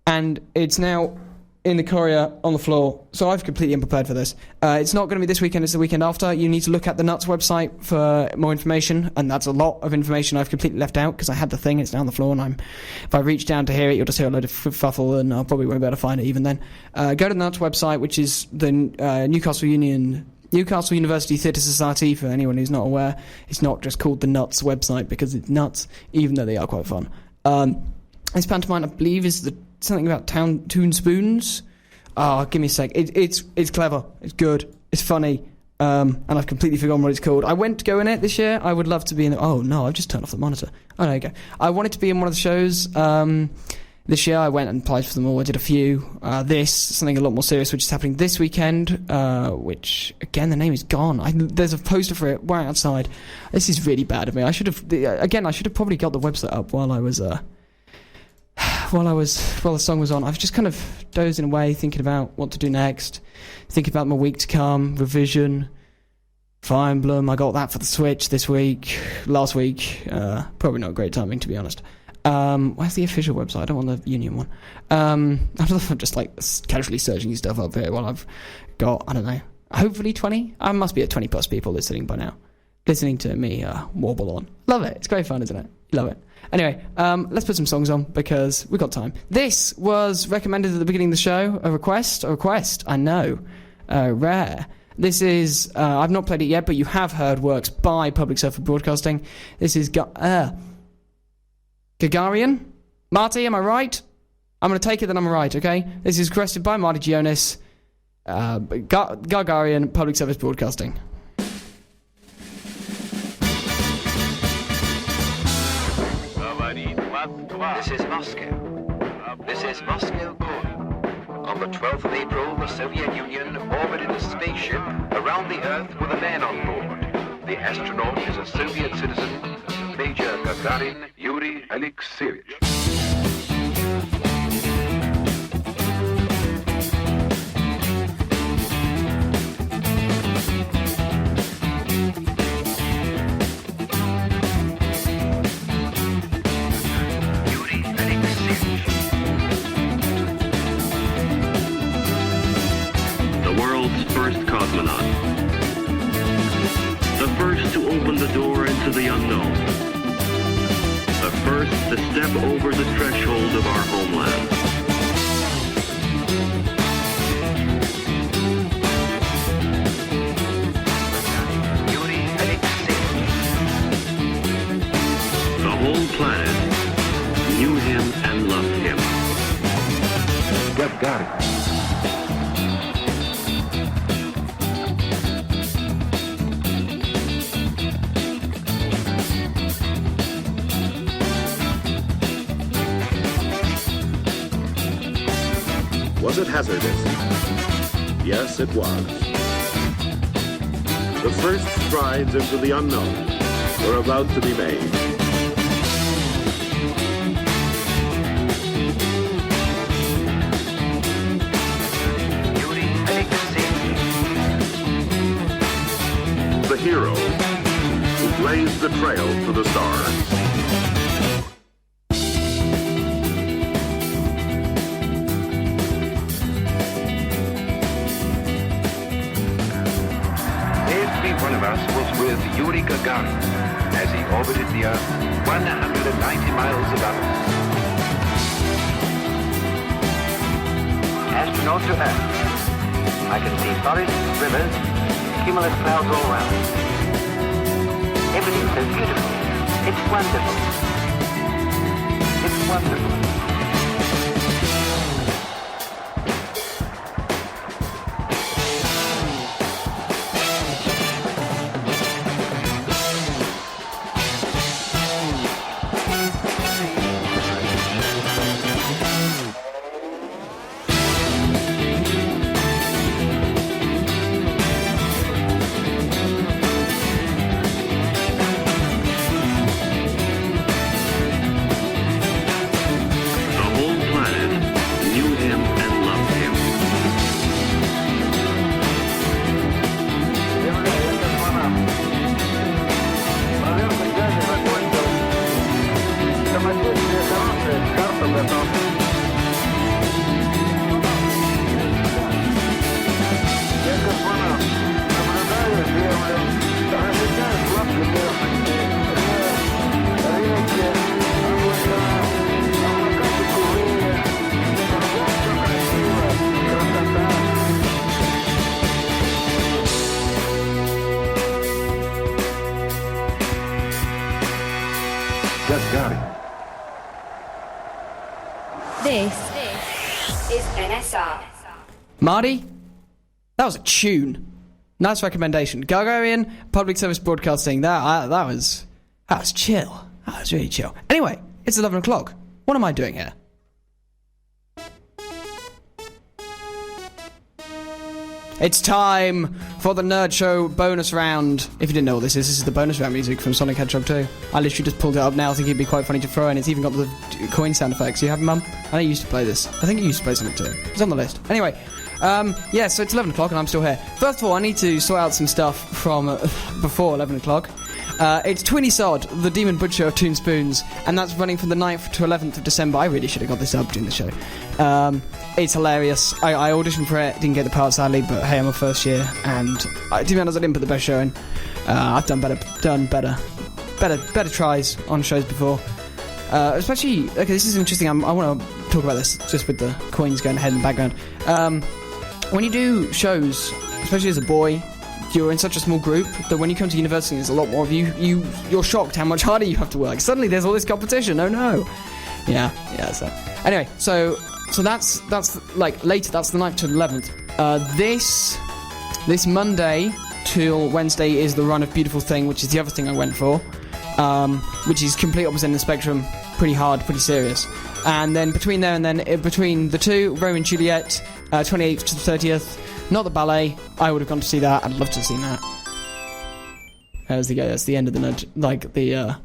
and it's now in the courier on the floor, so I've completely unprepared for this. It's not going to be this weekend, it's the weekend after. You need to look at the Nuts website for more information, and that's a lot of information I've completely left out, because I had the thing, it's now on the floor, and if I reach down to hear it, you'll just hear a load of fuffle, and I probably won't be able to find it even then. Go to the Nuts website, which is the Newcastle University Theatre Society, for anyone who's not aware. It's not just called the Nuts website, because it's nuts, even though they are quite fun. This pantomime, I believe, is something about toon spoons. Give me a sec. It's clever. It's good. It's funny. And I've completely forgotten what it's called. I went to go in it this year. I would love to be in it. Oh no, I've just turned off the monitor. Oh, there you go. I wanted to be in one of the shows. This year I went and applied for them all. I did a few. Something a lot more serious, which is happening this weekend, which, again, the name is gone. There's a poster for it right outside. This is really bad of me. I should have probably got the website up while the song was on. I was just kind of dozing away, thinking about what to do next, thinking about my week to come, revision, Fire Emblem. I got that for the Switch last week. Probably not great timing, to be honest. Where's the official website? I don't want the Union one. I'm just like casually searching stuff up here while I've got, I don't know, hopefully 20. I must be at 20 plus people listening by now, listening to me warble on. Love it. It's great fun, isn't it? You love it. Anyway, let's put some songs on, because we've got time. This was recommended at the beginning of the show. A request, I know. Rare. This is, I've not played it yet, but you have heard works by Public Surfer Broadcasting. This is Gagarin? Marty, am I right? I'm going to take it that I'm right, okay? This is requested by Marty Gionis. Gagarin, Public Service Broadcasting. This is Moscow. This is Moscow calling. On the 12th of April, the Soviet Union orbited a spaceship around the Earth with a man on board. The astronaut is a Soviet citizen, Major Gagarin Yuri Alexeyevich. First cosmonaut. The first to open the door into the unknown. The first to step over the threshold of our homeland. The whole planet knew him and loved him. Gagarin. Was it hazardous? Yes, it was. The first strides into the unknown were about to be made. The hero who blazed the trail to the stars. Every one of us was with Yuri Gagarin as he orbited the Earth 190 miles above us. Astronaut to Earth. I can see forests, rivers, cumulus clouds all around. Everything's so beautiful. It's wonderful. It's wonderful. This is NSR. Marty? That was a tune. Nice recommendation. Gagarin Public Service Broadcasting. That was chill. That was really chill. Anyway, it's 11 o'clock. What am I doing here? It's time for the Nerd Show bonus round. If you didn't know what this is the bonus round music from Sonic Hedgehog 2. I literally just pulled it up now, thinking it'd be quite funny to throw in. It's even got the coin sound effects. You have them, Mum? I know you used to play this. I think you used to play Sonic 2. It's on the list. Anyway, yeah, so it's 11 o'clock and I'm still here. First of all, I need to sort out some stuff from before 11 o'clock. It's Twinny Sod, the Demon Butcher of Toon Spoons, and that's running from the 9th to 11th of December. I really should have got this up during the show. It's hilarious. I auditioned for it, didn't get the part sadly, but hey, I'm a first year, and to be honest, I didn't put the best show in. I've done better tries on shows before. Especially, okay, this is interesting. I want to talk about this just with the coins going ahead in the background. When you do shows, especially as a boy, you're in such a small group that when you come to university, there's a lot more of you. You're shocked how much harder you have to work. Suddenly, there's all this competition. Oh no! Yeah. So anyway, so that's like later. That's the 9th to 11th. This Monday till Wednesday is the run of Beautiful Thing, which is the other thing I went for, which is complete opposite in the spectrum. Pretty hard, pretty serious. And then between there and then between the two, Romeo and Juliet, 28th to the 30th. Not the ballet. I would have gone to see that. I'd love to have seen that. That's the end of the nudge, like the end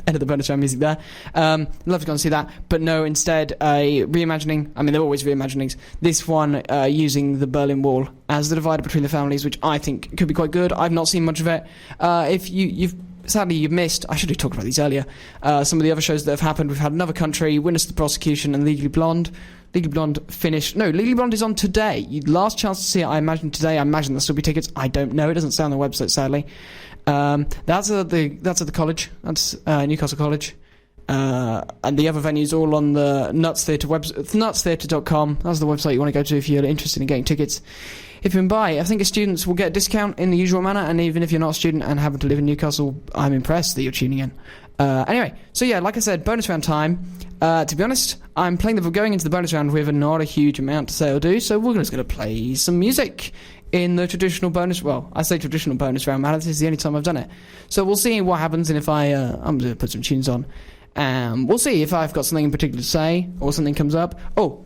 of the bonus round music there. Love to go and see that, but no. Instead, a reimagining. I mean, they're always reimaginings. This one using the Berlin Wall as the divider between the families, which I think could be quite good. I've not seen much of it. If you've missed. I should have talked about these earlier. Some of the other shows that have happened. We've had Another Country, Witness to the Prosecution, and Legally Blonde. Legally Blonde finished. No, Legally Blonde is on today. Last chance to see it, I imagine today. I imagine there'll still be tickets. I don't know. It doesn't say on the website, sadly. That's at the college. That's Newcastle College. And the other venues all on the Nuts Theatre website. nutstheatre.com. That's the website you want to go to if you're interested in getting tickets. If you can buy, I think students will get a discount in the usual manner, and even if you're not a student and happen to live in Newcastle, I'm impressed that you're tuning in. Anyway, so yeah, like I said, bonus round time. To be honest, I'm going into the bonus round with not a huge amount to say or do, so we're just going to play some music in the traditional bonus. Well, I say traditional bonus round, man. This is the only time I've done it, so we'll see what happens. And if I'm going to put some tunes on, we'll see if I've got something in particular to say or something comes up. Oh,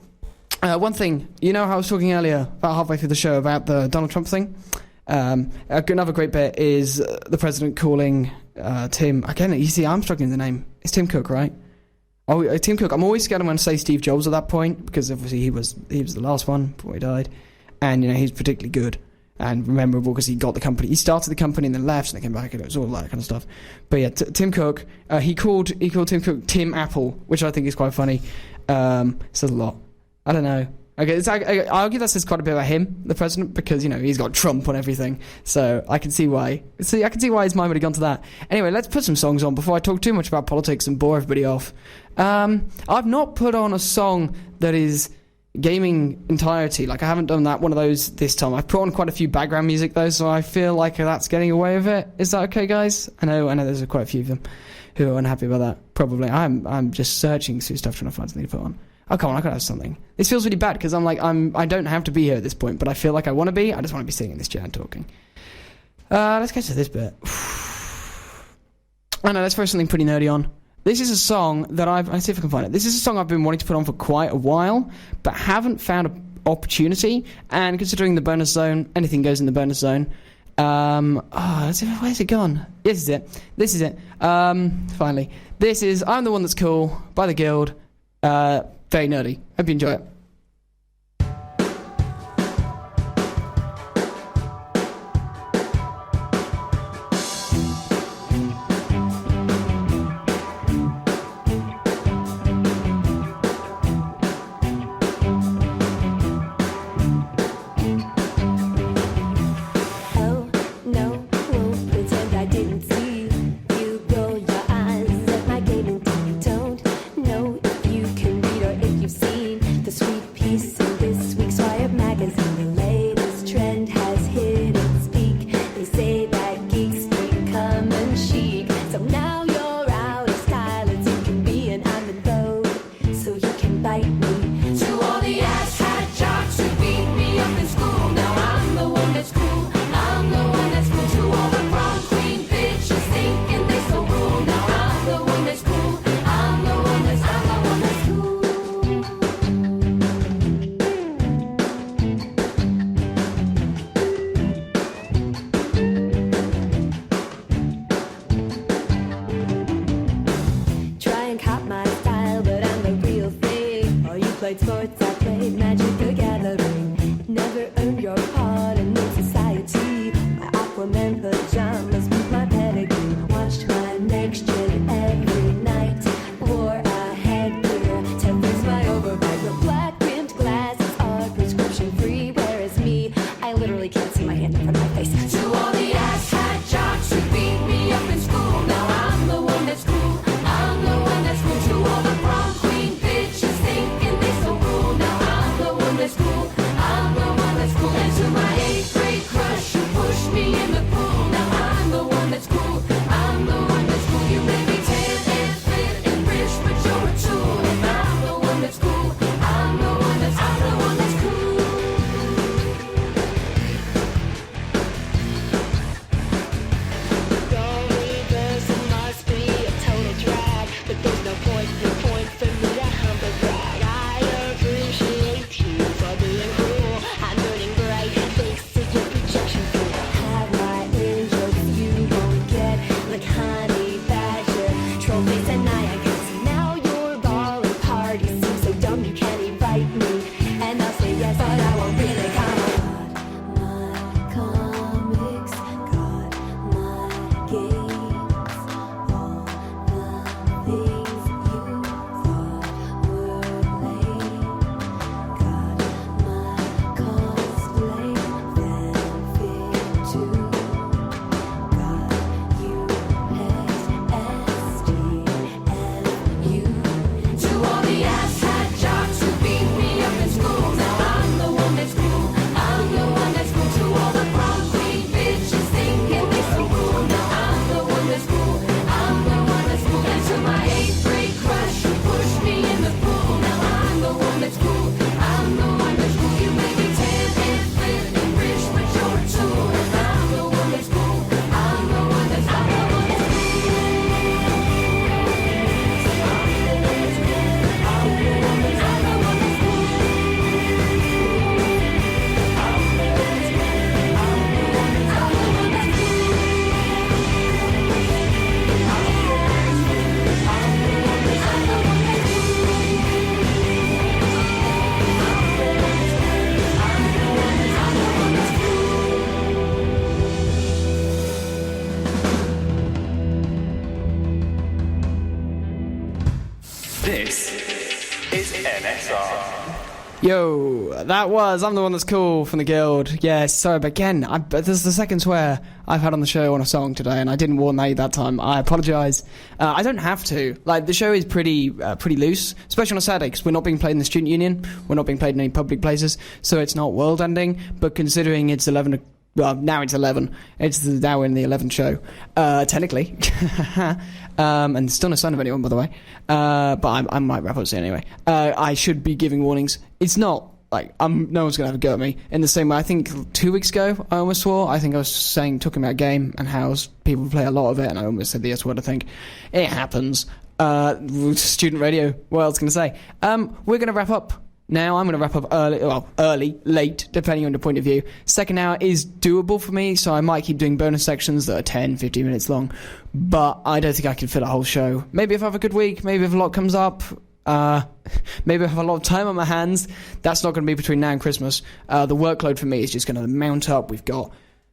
One thing, you know how I was talking earlier, about halfway through the show, about the Donald Trump thing? Another great bit is the president calling Tim... Again, you see, I'm struggling with the name. It's Tim Cook, right? Oh, Tim Cook. I'm always scared I'm going to say Steve Jobs at that point, because obviously he was the last one before he died. And, he's particularly good and memorable because he got the company. He started the company and then left, and they came back, and it was all that kind of stuff. But yeah, Tim Cook, he called Tim Cook Tim Apple, which I think is quite funny. Says a lot. I don't know. Okay, I argue that says quite a bit about him, the president, because, he's got Trump on everything. So I can see why. I can see why his mind would have gone to that. Anyway, let's put some songs on before I talk too much about politics and bore everybody off. I've not put on a song that is gaming entirety. Like, I haven't done one of those this time. I've put on quite a few background music, though, so I feel like that's getting away with it. Is that okay, guys? I know there's quite a few of them who are unhappy about that, probably. I'm just searching through stuff trying to find something to put on. Oh, come on, I gotta have something. This feels really bad because I don't have to be here at this point, but I feel like I want to be. I just want to be sitting in this chair and talking. Let's get to this bit. I know, let's throw something pretty nerdy on. This is a song that let's see if I can find it. This is a song I've been wanting to put on for quite a while, but haven't found an opportunity. And considering the bonus zone, anything goes in the bonus zone. Let's see, where's it gone? This is it. Finally. This is I'm the One That's Cool by The Guild. Very nerdy. Hope you enjoy it. Sports, I played Magic the Gathering. Never earned your pardon in society. My Aquaman pajamas with my pedigree. Watched my Next Gen every night. Wore a headgear to fix my overbite. The black rimmed glasses are prescription free. Whereas me, I literally can't see my hand in front of my face. To all the ass-hat jocks who beat me up in school, now I'm the one that's cool. I'm the one that's cool. To all the prom queen bitches thinking that's cool. I'm the one that's cool. And to my 8th grade crush who pushed me in the pool, now I'm the one that's cool. I'm the one that's cool. You may be tan and fit and rich, but you're a tool. And I'm the one that's cool. I'm the one that's cool. Yo, that was I'm the One That's Cool from the Guild. Yes, sorry, but again, this is the second swear I've had on the show on a song today, and I didn't warn you that time. I apologise. I don't have to. Like, the show is pretty loose, especially on a Saturday, because we're not being played in the student union, we're not being played in any public places, so it's not world-ending, but considering it's 11... Well, now it's 11. Now we're in the 11th show, technically. And still no sign of anyone, by the way. But I might wrap up soon anyway. I should be giving warnings. It's not like no one's gonna have a go at me. In the same way, I think 2 weeks ago I almost swore. I think I was talking about a game and how people play a lot of it, and I almost said the S word. I think it happens. Student radio. What else can I say? We're gonna wrap up. Now, I'm going to wrap up late, depending on your point of view. Second hour is doable for me, so I might keep doing bonus sections that are 10, 15 minutes long. But I don't think I can fit a whole show. Maybe if I have a good week, maybe if a lot comes up, maybe if I have a lot of time on my hands. That's not going to be between now and Christmas. The workload for me is just going to mount up. We've got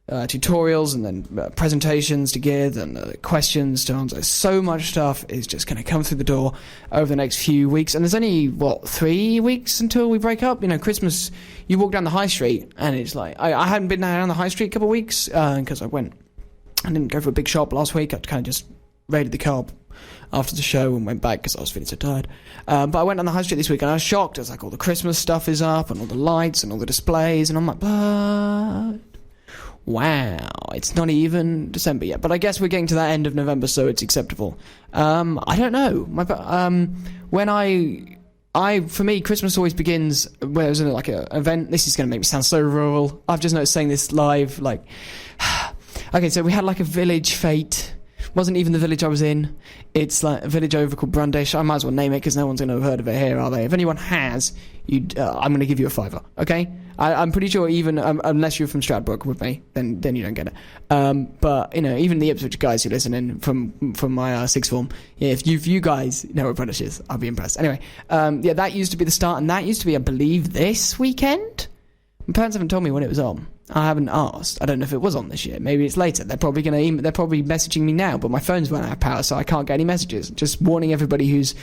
tutorials and then presentations to give and questions to answer. So much stuff is just going to come through the door over the next few weeks, and there's only 3 weeks until we break up. You know, Christmas, you walk down the high street and it's like I hadn't been down the high street a couple of weeks because I didn't go for a big shop last week. I kind of just raided the car after the show and went back because I was feeling so tired, but I went on the high street this week and I was shocked. It's like all the Christmas stuff is up and all the lights and all the displays, and I'm like, but wow, it's not even December yet. But I guess we're getting to that end of November, so it's acceptable. I don't know. For me, Christmas always begins when there's like an event. This is going to make me sound so rural. I've just noticed saying this live, like, okay, so we had like a village fete. Wasn't even the village I was in. It's like a village over called Brandish. I might as well name it because no one's going to have heard of it here, are they? If anyone has, I'm going to give you a $5, okay? I'm pretty sure even, unless you're from Stratbrook with me, then you don't get it. But, you know, even the Ipswich guys who listen in from my sixth form, yeah, if you guys know what Brandish is, I'll be impressed. Anyway, yeah, that used to be the start, and that used to be, I believe, this weekend? My parents haven't told me when it was on. I haven't asked. I don't know if it was on this year. Maybe it's later. They're probably messaging me now, but my phone's run out of power, so I can't get any messages. Just warning everybody who's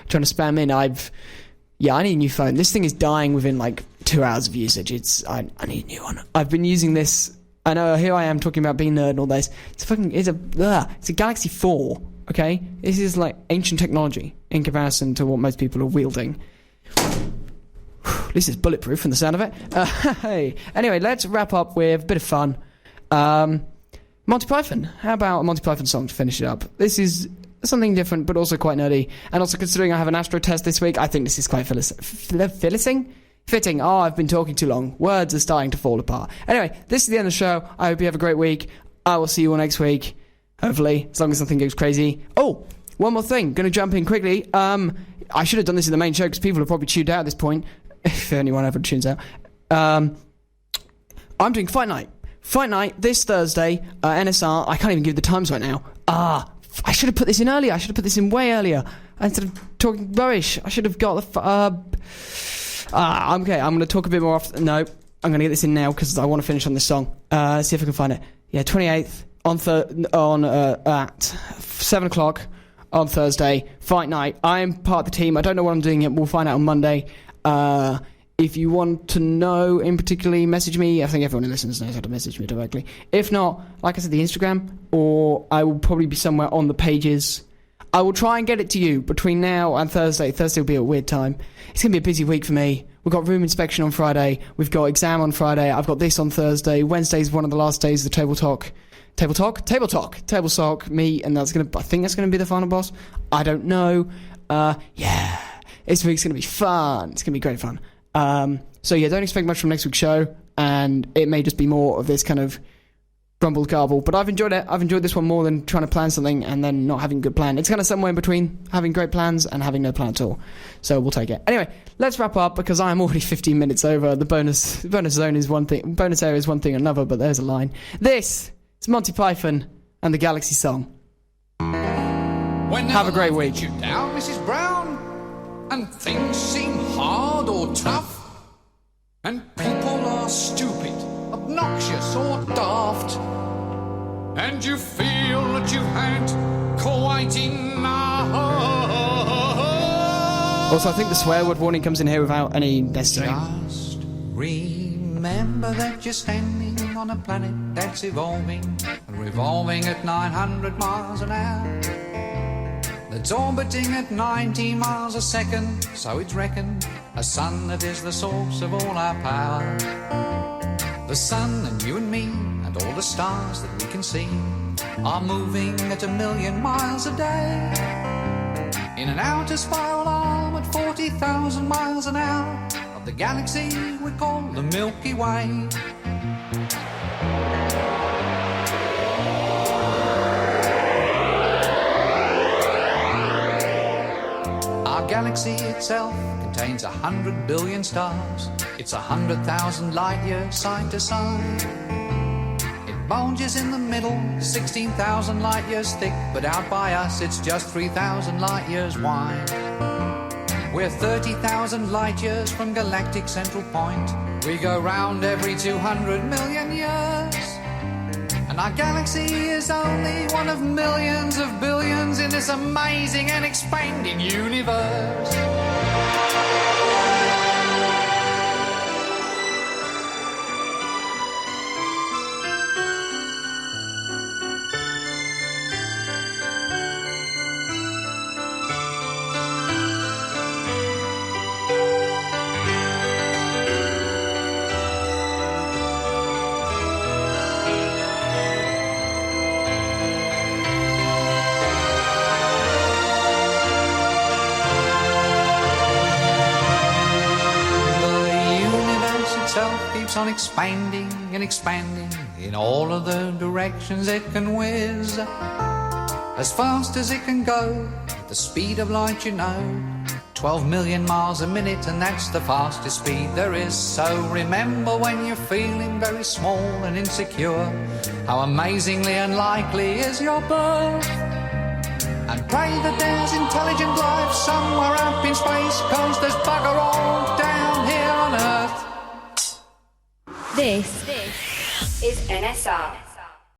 trying to spam in. I need a new phone. This thing is dying within like 2 hours of usage. I need a new one. I've been using this. I know, here I am talking about being nerd and all this. It's a Galaxy 4, okay? This is like ancient technology in comparison to what most people are wielding. This is bulletproof from the sound of it. Hey. Anyway, let's wrap up with a bit of fun. Monty Python. How about a Monty Python song to finish it up? This is something different, but also quite nerdy. And also, considering I have an Astro test this week, I think this is quite fitting. Oh, I've been talking too long. Words are starting to fall apart. Anyway, this is the end of the show. I hope you have a great week. I will see you all next week. Hopefully, as long as nothing goes crazy. Oh, one more thing. Gonna jump in quickly. I should have done this in the main show because people have probably tuned out at this point. If anyone ever tunes out. I'm doing Fight Night. Fight Night this Thursday, NSR. I can't even give the times right now. I should have put this in earlier. I should have put this in way earlier. Instead of talking rubbish, I should have got the... okay, I'm going to talk a bit more after... No, I'm going to get this in now because I want to finish on this song. See if I can find it. Yeah, 28th at 7 o'clock on Thursday. Fight Night. I'm part of the team. I don't know what I'm doing yet. We'll find out on Monday. If you want to know in particularly, message me. I think everyone who listens knows how to message me directly. If not, like I said, the Instagram, or I will probably be somewhere on the pages. I will try and get it to you between now and Thursday. Thursday will be a weird time. It's going to be a busy week for me. We've got room inspection on Friday. We've got exam on Friday. I've got this on Thursday. Wednesday's one of the last days of the Table Talk meet, and I think that's going to be the final boss. I don't know. Yeah. This week's going to be fun. It's going to be great fun. So yeah, don't expect much from next week's show, and it may just be more of this kind of grumble garble, but I've enjoyed it. I've enjoyed this one more than trying to plan something and then not having a good plan. It's kind of somewhere in between having great plans and having no plan at all. So we'll take it. Anyway, let's wrap up because I'm already 15 minutes over. The bonus zone is one thing, bonus area is one thing or another, but there's a line. This is Monty Python and the Galaxy Song. Have a great week. You down, Mrs. Brown? And things seem hard or tough, and people are stupid, obnoxious or daft, and you feel that you've had quite enough. Also, I think the swear word warning comes in here without any necessary. Just remember that you're standing on a planet that's evolving and revolving at 900 miles an hour. That's orbiting at 90 miles a second, so it's reckoned a sun that is the source of all our power. The sun and you and me and all the stars that we can see are moving at 1,000,000 miles a day in an outer spiral arm at 40,000 miles an hour of the galaxy we call the Milky Way. Our galaxy itself contains 100 billion stars. It's 100,000 light years side to side. It bulges in the middle, 16,000 light years thick, but out by us it's just 3,000 light years wide. We're 30,000 light years from galactic central point. We go round every 200 million years. And our galaxy is only one of millions of billions in this amazing and expanding universe. Keeps on expanding and expanding in all of the directions it can whiz, as fast as it can go, at the speed of light, 12 million miles a minute, and that's the fastest speed there is. So remember when you're feeling very small and insecure, how amazingly unlikely is your birth, and pray that there's intelligent life somewhere up in space, 'cause there's bugger all down here on Earth. This is NSR.